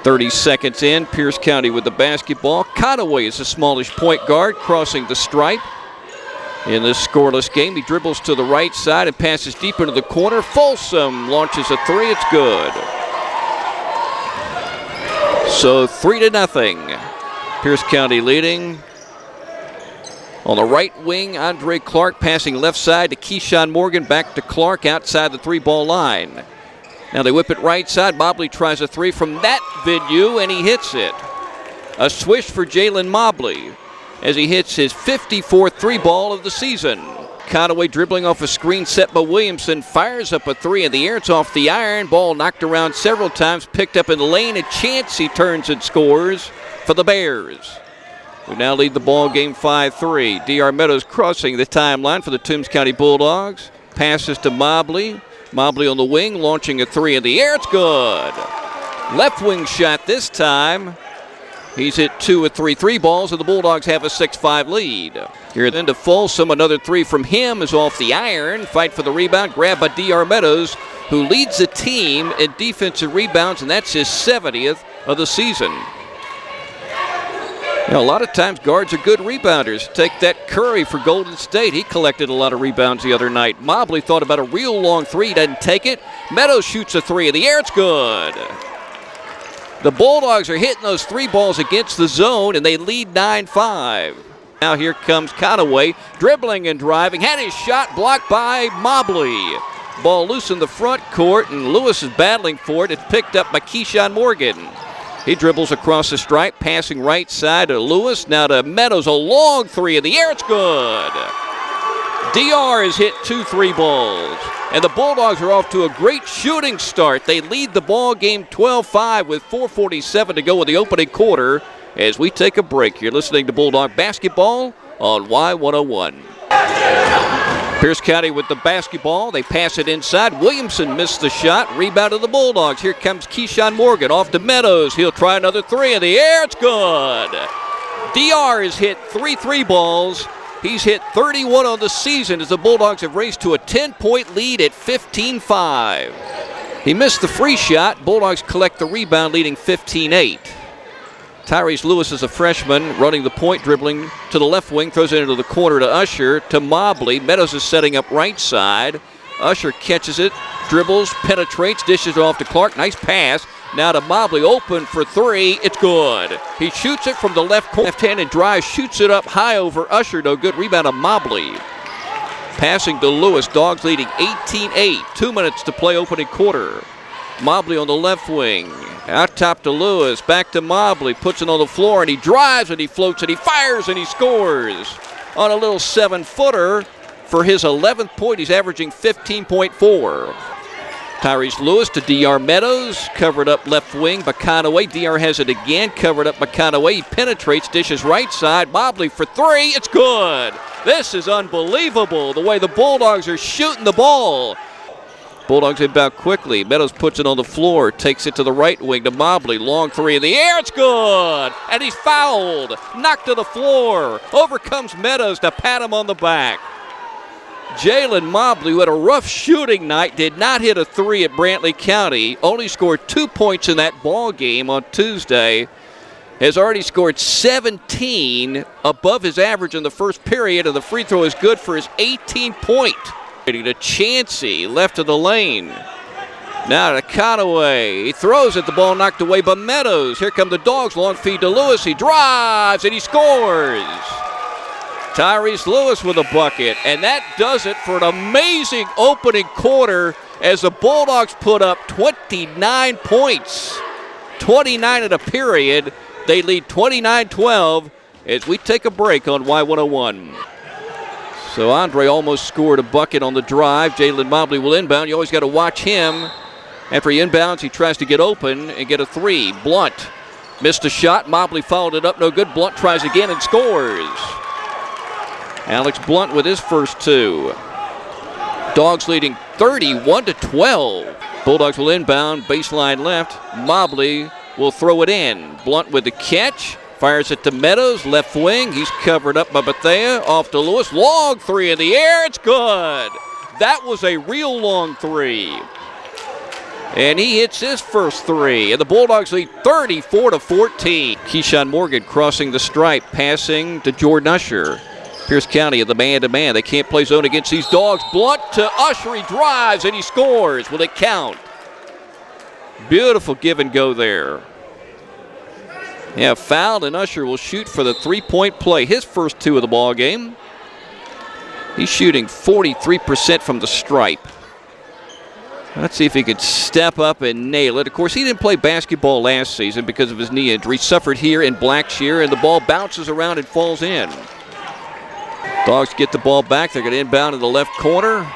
30 seconds in, Pierce County with the basketball. Conaway is the smallish point guard, crossing the stripe. In this scoreless game, he dribbles to the right side and passes deep into the corner. Folsom launches a three, it's good. So 3-0. Pierce County leading. On the right wing, Andre Clark passing left side to Keyshawn Morgan, back to Clark outside the three-ball line. Now they whip it right side. Mobley tries a three from that venue, and he hits it. A swish for Jalen Mobley as he hits his 54th three-ball of the season. Conaway dribbling off a screen set by Williamson, fires up a three in the air. It's off the iron. Ball knocked around several times, picked up in the lane. A chance he turns and scores for the Bears, who now lead the ball game 5-3. D.R. Meadows crossing the timeline for the Toombs County Bulldogs. Passes to Mobley. Mobley on the wing, launching a three in the air. It's good. Left wing shot this time. He's hit 2 of 3 three balls, and the Bulldogs have a 6-5 lead. Here then to Folsom. Another three from him is off the iron. Fight for the rebound. Grabbed by D.R. Meadows, who leads the team in defensive rebounds, and that's his 70th of the season. You know, a lot of times guards are good rebounders. Take that Curry for Golden State. He collected a lot of rebounds the other night. Mobley thought about a real long three. Doesn't take it. Meadows shoots a three in the air. It's good. The Bulldogs are hitting those three balls against the zone, and they lead 9-5. Now here comes Conaway, dribbling and driving. Had his shot blocked by Mobley. Ball loose in the front court, and Lewis is battling for it. It's picked up by Keyshawn Morgan. He dribbles across the stripe, passing right side to Lewis. Now to Meadows, a long three in the air. It's good. DR has hit 2 three balls. And the Bulldogs are off to a great shooting start. They lead the ball game 12-5 with 4:47 to go in the opening quarter as we take a break. You're listening to Bulldog Basketball on Y101. Pierce County with the basketball. They pass it inside. Williamson missed the shot. Rebound to the Bulldogs. Here comes Keyshawn Morgan off to Meadows. He'll try another three in the air. It's good. DR has hit 3 three balls. He's hit 31 on the season as the Bulldogs have raced to a 10-point lead at 15-5. He missed the free shot. Bulldogs collect the rebound, leading 15-8. Tyrese Lewis is a freshman, running the point, dribbling to the left wing, throws it into the corner to Usher, to Mobley. Meadows is setting up right side. Usher catches it, dribbles, penetrates, dishes it off to Clark. Nice pass. Now to Mobley, open for three. It's good. He shoots it from the left hand and drives, shoots it up high over Usher. No good. Rebound of Mobley. Passing to Lewis. Dogs leading 18-8. 2 minutes to play opening quarter. Mobley on the left wing. Out top to Lewis. Back to Mobley. Puts it on the floor, and he drives, and he floats, and he fires, and he scores. On a little 7-footer for his 11th point. He's averaging 15.4. Tyrese Lewis to D.R. Meadows. Covered up left wing by Conaway. D.R. has it again. Covered up by Conaway. He penetrates, dishes right side. Mobley for three. It's good. This is unbelievable, the way the Bulldogs are shooting the ball. Bulldogs inbound quickly. Meadows puts it on the floor, takes it to the right wing to Mobley. Long three in the air. It's good. And he's fouled. Knocked to the floor. Overcomes Meadows to pat him on the back. Jalen Mobley, who had a rough shooting night, did not hit a three at Brantley County. Only scored 2 points in that ball game on Tuesday. Has already scored 17 above his average in the first period, and the free throw is good for his 18-point. To Chansey, left of the lane. Now to Conaway. He throws it, the ball knocked away by Meadows. Here come the Dogs, long feed to Lewis. He drives, and he scores. Tyrese Lewis with a bucket, and that does it for an amazing opening quarter as the Bulldogs put up 29 points. 29 in a period. They lead 29-12 as we take a break on Y101. So Andre almost scored a bucket on the drive. Jalen Mobley will inbound. You always got to watch him. After he inbounds, he tries to get open and get a three. Blunt missed a shot. Mobley followed it up. No good. Blunt tries again and scores. Alex Blunt with his first two. Dogs leading 31-12. Bulldogs will inbound. Baseline left. Mobley will throw it in. Blunt with the catch. Fires it to Meadows, left wing. He's covered up by Bethea. Off to Lewis. Long three in the air. It's good. That was a real long three. And he hits his first three. And the Bulldogs lead 34-14. Keyshawn Morgan crossing the stripe, passing to Jordan Usher. Pierce County in the man-to-man. They can't play zone against these dogs. Blunt to Usher. He drives and he scores. Will it count? Beautiful give and go there. Yeah, fouled, and Usher will shoot for the three-point play. His first two of the ball game. He's shooting 43% from the stripe. Let's see if he could step up and nail it. Of course, he didn't play basketball last season because of his knee injury. Suffered here in Blackshear, and the ball bounces around and falls in. Dogs get the ball back. They're going to inbound in the left corner.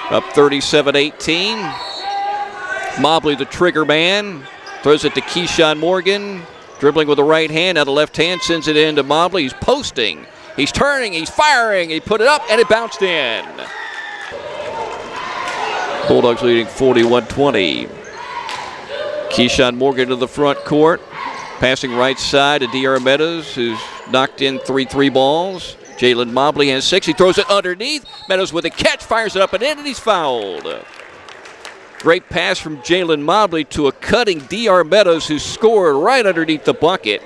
Up 37-18. Mobley, the trigger man, throws it to Keyshawn Morgan. Dribbling with the right hand, now the left hand sends it in to Mobley. He's posting, he's turning, he's firing. He put it up and it bounced in. Bulldogs leading 41-20. Keyshawn Morgan to the front court. Passing right side to D.R. Meadows, who's knocked in three balls. Jalen Mobley has 6. He throws it underneath. Meadows with a catch, fires it up and in, and he's fouled. Great pass from Jalen Mobley to a cutting D.R. Meadows, who scored right underneath the bucket.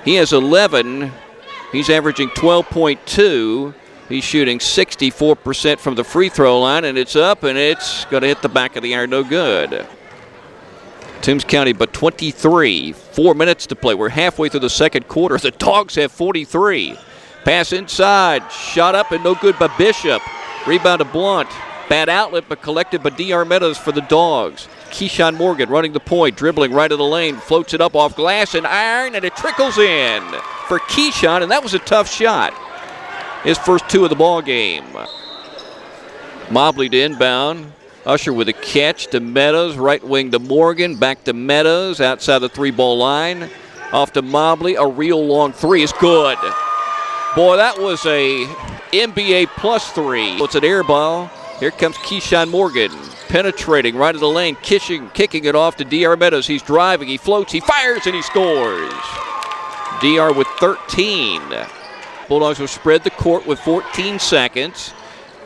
He has 11. He's averaging 12.2. He's shooting 64% from the free throw line, and it's up, and it's going to hit the back of the iron. No good. Toombs County but 23. 4 minutes to play. We're halfway through the second quarter. The Dogs have 43. Pass inside. Shot up and no good by Bishop. Rebound to Blunt. Bad outlet, but collected by D.R. Meadows for the Dogs. Keyshawn Morgan running the point, dribbling right of the lane, floats it up off glass and iron, and it trickles in for Keyshawn, and that was a tough shot. His first two of the ball game. Mobley to inbound. Usher with a catch to Meadows, right wing to Morgan, back to Meadows, outside the three-ball line. Off to Mobley, a real long three is good. Boy, that was a NBA plus three. It's an air ball. Here comes Keyshawn Morgan, penetrating right of the lane, kicking it off to D.R. Meadows. He's driving, he floats, he fires, and he scores. D.R. with 13. Bulldogs will spread the court with 14 seconds.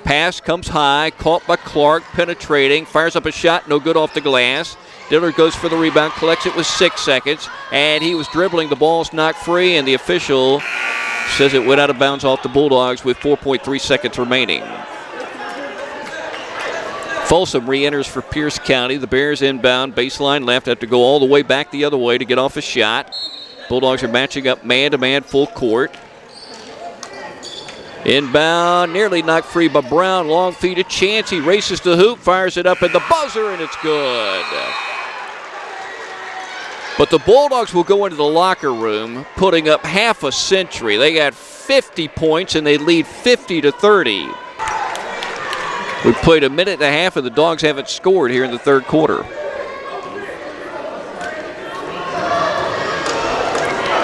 Pass comes high, caught by Clark, penetrating, fires up a shot, no good off the glass. Dillard goes for the rebound, collects it with 6 seconds, and he was dribbling. The ball's knocked free, and the official says it went out of bounds off the Bulldogs with 4.3 seconds remaining. Folsom re-enters for Pierce County. The Bears inbound, baseline left, have to go all the way back the other way to get off a shot. Bulldogs are matching up man-to-man full court. Inbound, nearly knocked free by Brown. Long feed to Chance. He races to hoop, fires it up at the buzzer, and it's good. But the Bulldogs will go into the locker room putting up half a century. They got 50 points, and they lead 50-30. We've played a minute and a half, and the Dogs haven't scored here in the third quarter.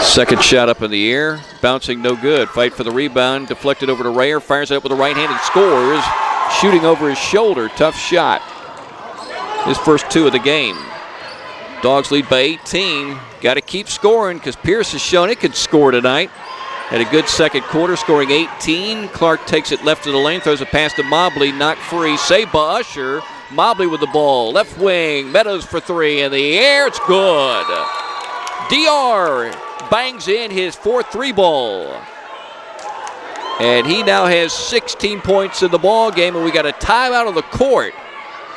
Second shot up in the air, bouncing no good. Fight for the rebound, deflected over to Rayer, fires it up with the right hand and scores. Shooting over his shoulder, tough shot. His first two of the game. Dogs lead by 18. Got to keep scoring because Pierce has shown it could score tonight. Had a good second quarter, scoring 18. Clark takes it left of the lane, throws a pass to Mobley, knocked free, saved by Usher. Mobley with the ball, left wing, Meadows for three in the air, it's good. D.R. bangs in his fourth three ball. And he now has 16 points in the ball game, and we got a timeout on the court.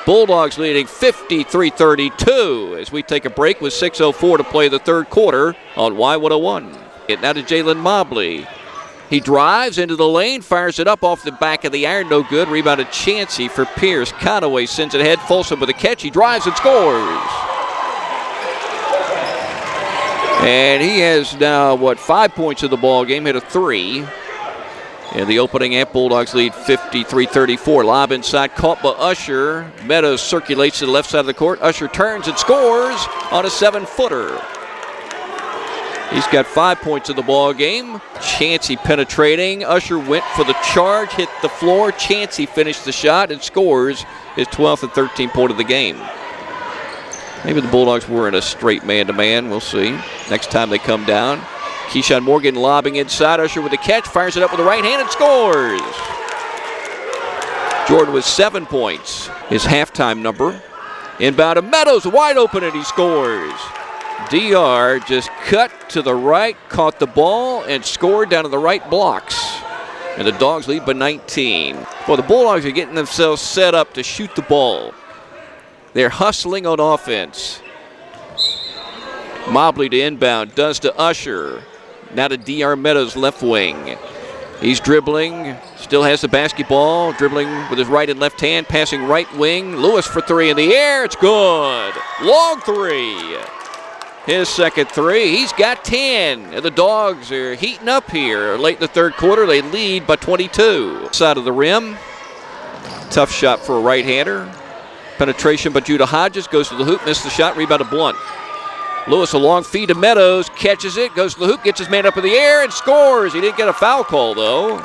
Bulldogs leading 53-32 as we take a break with 6:04 to play the third quarter on Y101. Now to Jalen Mobley. He drives into the lane, fires it up off the back of the iron, no good. Rebounded Chancey for Pierce. Conaway sends it ahead. Folsom with a catch. He drives and scores. And he has now, 5 points in the ball game, hit a three. In the opening half, Bulldogs lead 53-34. Lob inside, caught by Usher. Meadows circulates to the left side of the court. Usher turns and scores on a 7-footer. He's got 5 points in the ball game. Chancey penetrating. Usher went for the charge, hit the floor. Chancey finished the shot and scores his 12th and 13th point of the game. Maybe the Bulldogs were in a straight man-to-man. We'll see. Next time they come down. Keyshawn Morgan lobbing inside. Usher with the catch. Fires it up with the right hand and scores. Jordan with 7 points. His halftime number. Inbound to Meadows, wide open, and he scores. DR just cut to the right, caught the ball, and scored down to the right blocks. And the Dogs lead by 19. Well, the Bulldogs are getting themselves set up to shoot the ball. They're hustling on offense. Mobley to inbound, does to Usher. Now to DR Meadows, left wing. He's dribbling, still has the basketball, dribbling with his right and left hand, passing right wing. Lewis for three in the air, it's good. Long three. His second three, he's got 10. And the Dogs are heating up here. Late in the third quarter, they lead by 22. Side of the rim, tough shot for a right-hander. Penetration by Judah Hodges, goes to the hoop, missed the shot, rebound to Blunt. Lewis, a long feed to Meadows, catches it, goes to the hoop, gets his man up in the air, and scores. He didn't get a foul call, though.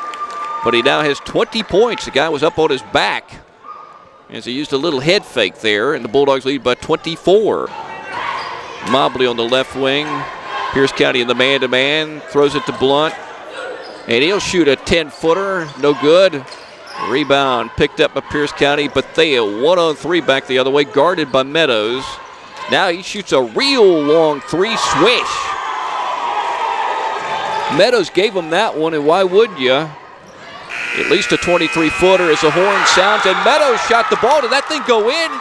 But he now has 20 points. The guy was up on his back as he used a little head fake there, and the Bulldogs lead by 24. Mobley on the left wing. Pierce County in the man-to-man. Throws it to Blunt. And he'll shoot a 10-footer. No good. Rebound picked up by Pierce County. Bethea 1-on-3 back the other way. Guarded by Meadows. Now he shoots a real long three. Swish. Meadows gave him that one, and why wouldn't you? At least a 23-footer as the horn sounds. And Meadows shot the ball. Did that thing go in?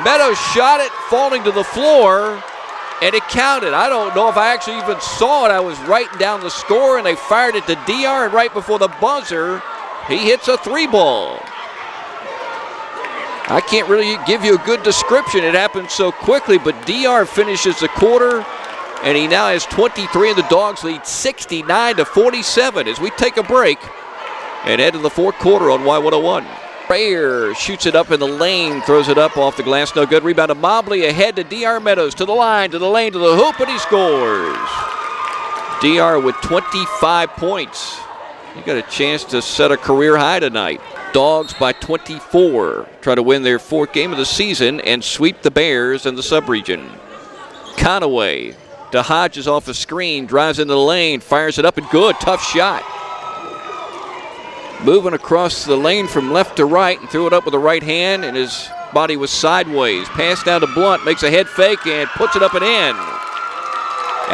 Meadows shot it, falling to the floor, and it counted. I don't know if I actually even saw it. I was writing down the score, and they fired it to DR, and right before the buzzer, he hits a three ball. I can't really give you a good description. It happened so quickly, but DR finishes the quarter, and he now has 23, and the Dogs lead 69-47 as we take a break and head to the fourth quarter on Y101. Prayer shoots it up in the lane, throws it up off the glass, no good. Rebound to Mobley, ahead to DR Meadows, to the line, to the lane, to the hoop, and he scores. DR with 25 points. He got a chance to set a career high tonight. Dogs by 24, try to win their fourth game of the season and sweep the Bears in the sub-region. Conaway to Hodges off a screen, drives into the lane, fires it up, and good, tough shot. Moving across the lane from left to right and threw it up with the right hand, and his body was sideways. Pass down to Blunt, makes a head fake and puts it up and in.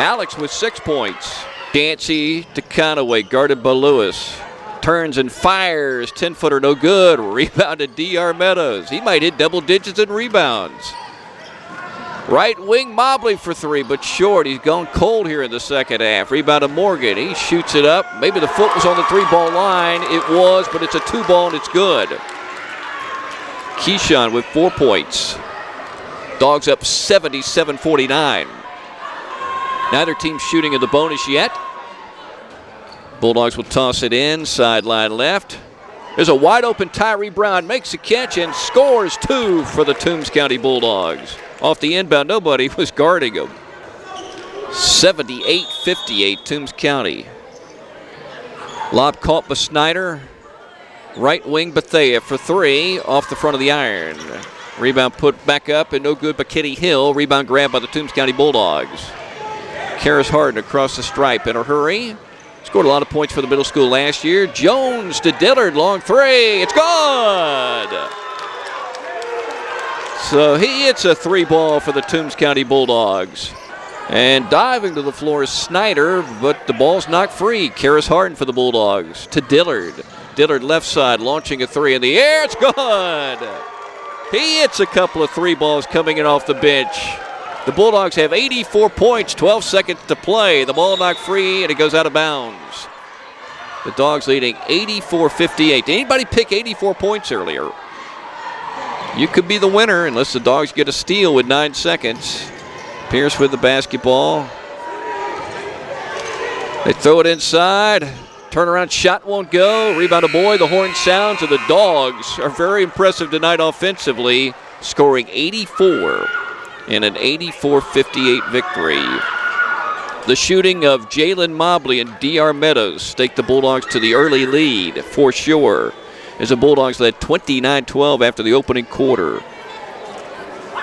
Alex with 6 points. Dancy to Conaway, guarded by Lewis. Turns and fires, 10-footer, no good. Rebound to DR Meadows. He might hit double digits in rebounds. Right wing Mobley for three, but short. He's gone cold here in the second half. Rebound to Morgan. He shoots it up. Maybe the foot was on the three-ball line. It was, but it's a two-ball and it's good. Keyshawn with 4 points. Dogs up 77-49. Neither team shooting in the bonus yet. Bulldogs will toss it in, sideline left. There's a wide-open Tyree Brown, makes a catch and scores 2 for the Toombs County Bulldogs. Off the inbound, nobody was guarding him. 78-58, Toombs County. Lob caught by Snyder. Right wing Bethea for three, off the front of the iron. Rebound put back up and no good by Kitty Hill. Rebound grabbed by the Toombs County Bulldogs. Karis Harden across the stripe in a hurry. Scored a lot of points for the middle school last year. Jones to Dillard, long three. It's good! So he hits a three ball for the Toombs County Bulldogs. And diving to the floor is Snyder, but the ball's knocked free. Karis Harden for the Bulldogs to Dillard. Dillard left side, launching a three in the air. It's good! He hits a couple of three balls coming in off the bench. The Bulldogs have 84 points, 12 seconds to play. The ball knocked free, and it goes out of bounds. The Dogs leading 84-58. Did anybody pick 84 points earlier? You could be the winner unless the Dogs get a steal with 9 seconds. Pierce with the basketball. They throw it inside. Turnaround shot won't go. Rebound to Boyd. The horn sounds, and the Dogs are very impressive tonight offensively, scoring 84 in an 84-58 victory. The shooting of Jalen Mobley and DR Meadows stake the Bulldogs to the early lead for sure, as the Bulldogs led 29-12 after the opening quarter.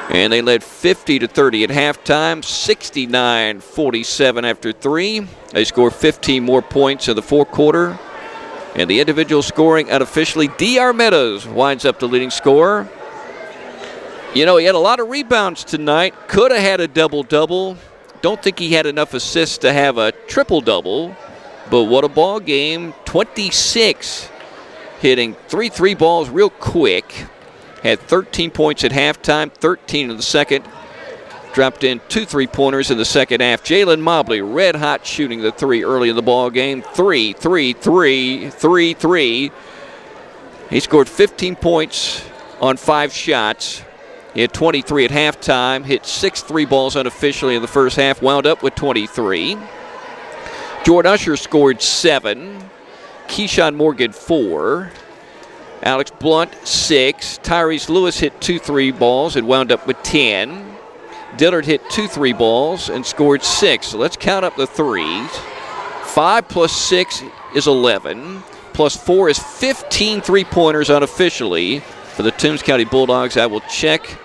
And they led 50-30 at halftime, 69-47 after three. They scored 15 more points in the fourth quarter. And the individual scoring unofficially, DR Meadows winds up the leading scorer. You know, he had a lot of rebounds tonight. Could have had a double-double. Don't think he had enough assists to have a triple-double. But what a ball game. 26, hitting 3 balls real quick. Had 13 points at halftime, 13 in the second. Dropped in 2 3-pointers in the second half. Jalen Mobley, red hot shooting the 3 early in the ball game. 3, 3, 3, 3, 3. He scored 15 points on 5 shots. He had 23 at halftime, hit 6 3 balls unofficially in the first half, wound up with 23. Jordan Usher scored 7. Keyshawn Morgan 4. Alex Blunt 6. Tyrese Lewis hit 2 3 balls and wound up with 10. Dillard hit 2 3 balls and scored 6. So let's count up the threes. 5 plus 6 is 11. Plus 4 is 15 3-pointers unofficially for the Toombs County Bulldogs. I will check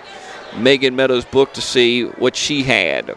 Megan Meadows' book to see what she had.